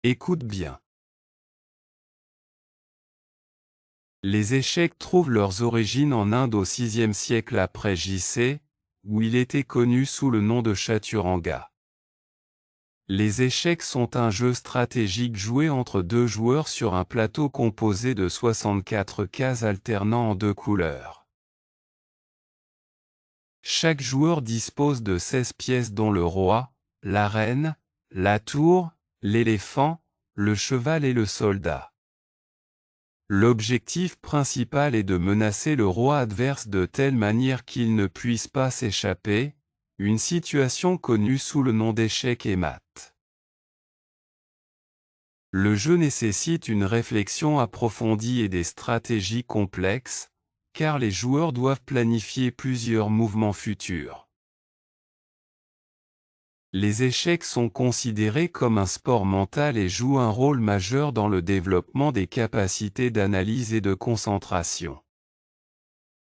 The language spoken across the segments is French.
Écoute bien. Les échecs trouvent leurs origines en Inde au VIe siècle après J.C., où il était connu sous le nom de chaturanga. Les échecs sont un jeu stratégique joué entre deux joueurs sur un plateau composé de 64 cases alternant en deux couleurs. Chaque joueur dispose de 16 pièces dont le roi, la reine, la tour, l'éléphant, le cheval et le soldat. L'objectif principal est de menacer le roi adverse de telle manière qu'il ne puisse pas s'échapper, une situation connue sous le nom d'échec et mat. Le jeu nécessite une réflexion approfondie et des stratégies complexes, car les joueurs doivent planifier plusieurs mouvements futurs. Les échecs sont considérés comme un sport mental et jouent un rôle majeur dans le développement des capacités d'analyse et de concentration.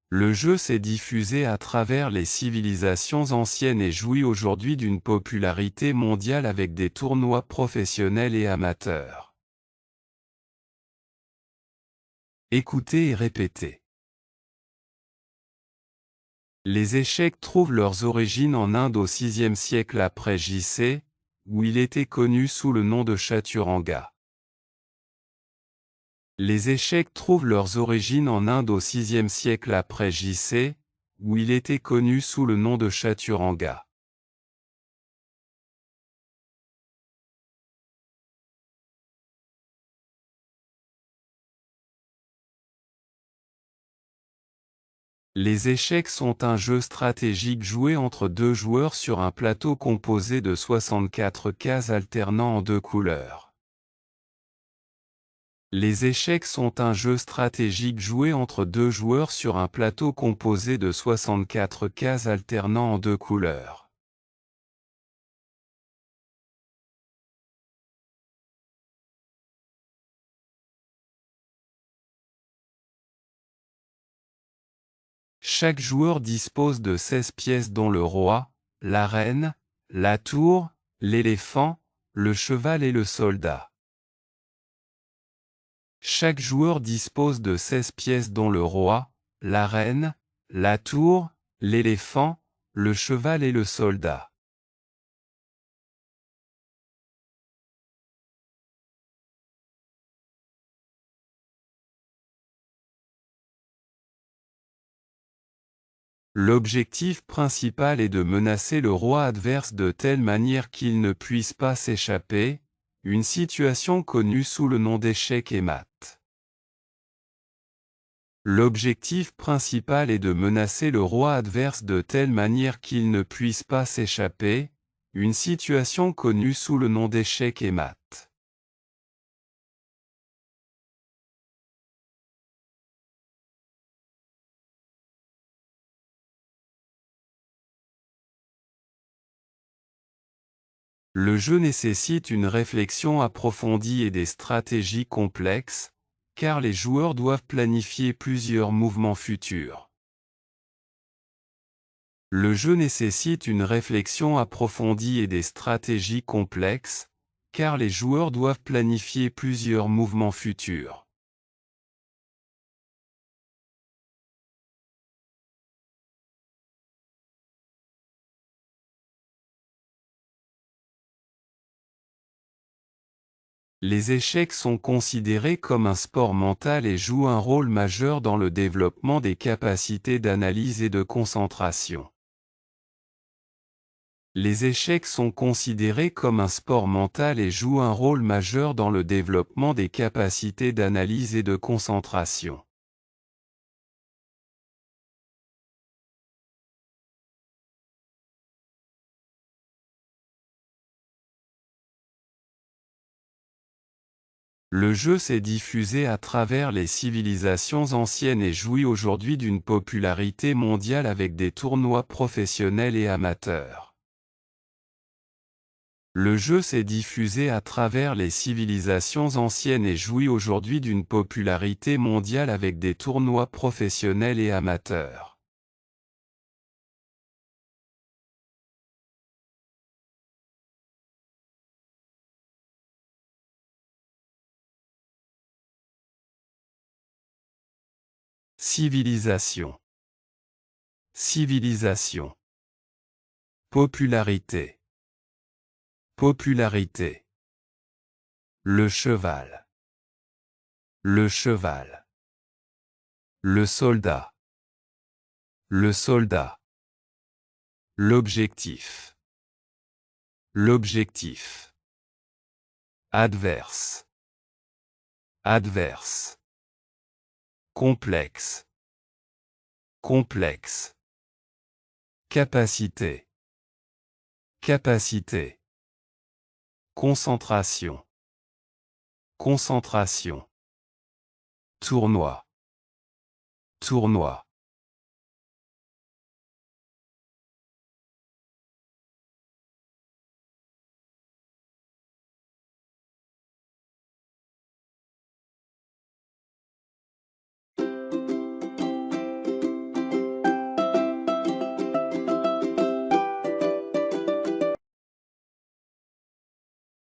Le jeu s'est diffusé à travers les civilisations anciennes et jouit aujourd'hui d'une popularité mondiale avec des tournois professionnels et amateurs. Écoutez et répétez. Les échecs trouvent leurs origines en Inde au VIe siècle après J.C., où il était connu sous le nom de chaturanga. Les échecs trouvent leurs origines en Inde au VIe siècle après J.C., où il était connu sous le nom de chaturanga. Les échecs sont un jeu stratégique joué entre deux joueurs sur un plateau composé de 64 cases alternant en deux couleurs. Les échecs sont un jeu stratégique joué entre deux joueurs sur un plateau composé de 64 cases alternant en deux couleurs. Chaque joueur dispose de 16 pièces dont le roi, la reine, la tour, l'éléphant, le cheval et le soldat. Chaque joueur dispose de 16 pièces dont le roi, la reine, la tour, l'éléphant, le cheval et le soldat. L'objectif principal est de menacer le roi adverse de telle manière qu'il ne puisse pas s'échapper, une situation connue sous le nom d'échec et mat. L'objectif principal est de menacer le roi adverse de telle manière qu'il ne puisse pas s'échapper, une situation connue sous le nom d'échec et mat. Le jeu nécessite une réflexion approfondie et des stratégies complexes, car les joueurs doivent planifier plusieurs mouvements futurs. Le jeu nécessite une réflexion approfondie et des stratégies complexes, car les joueurs doivent planifier plusieurs mouvements futurs. Les échecs sont considérés comme un sport mental et jouent un rôle majeur dans le développement des capacités d'analyse et de concentration. Les échecs sont considérés comme un sport mental et jouent un rôle majeur dans le développement des capacités d'analyse et de concentration. Le jeu s'est diffusé à travers les civilisations anciennes et jouit aujourd'hui d'une popularité mondiale avec des tournois professionnels et amateurs. Le jeu s'est diffusé à travers les civilisations anciennes et jouit aujourd'hui d'une popularité mondiale avec des tournois professionnels et amateurs. Civilisation. Civilisation. Popularité. Popularité. Le cheval. Le cheval. Le soldat. Le soldat. L'objectif. L'objectif. Adverse. Adverse. Complexe. Complexe. Capacité. Capacité. Concentration. Concentration. Tournoi. Tournoi.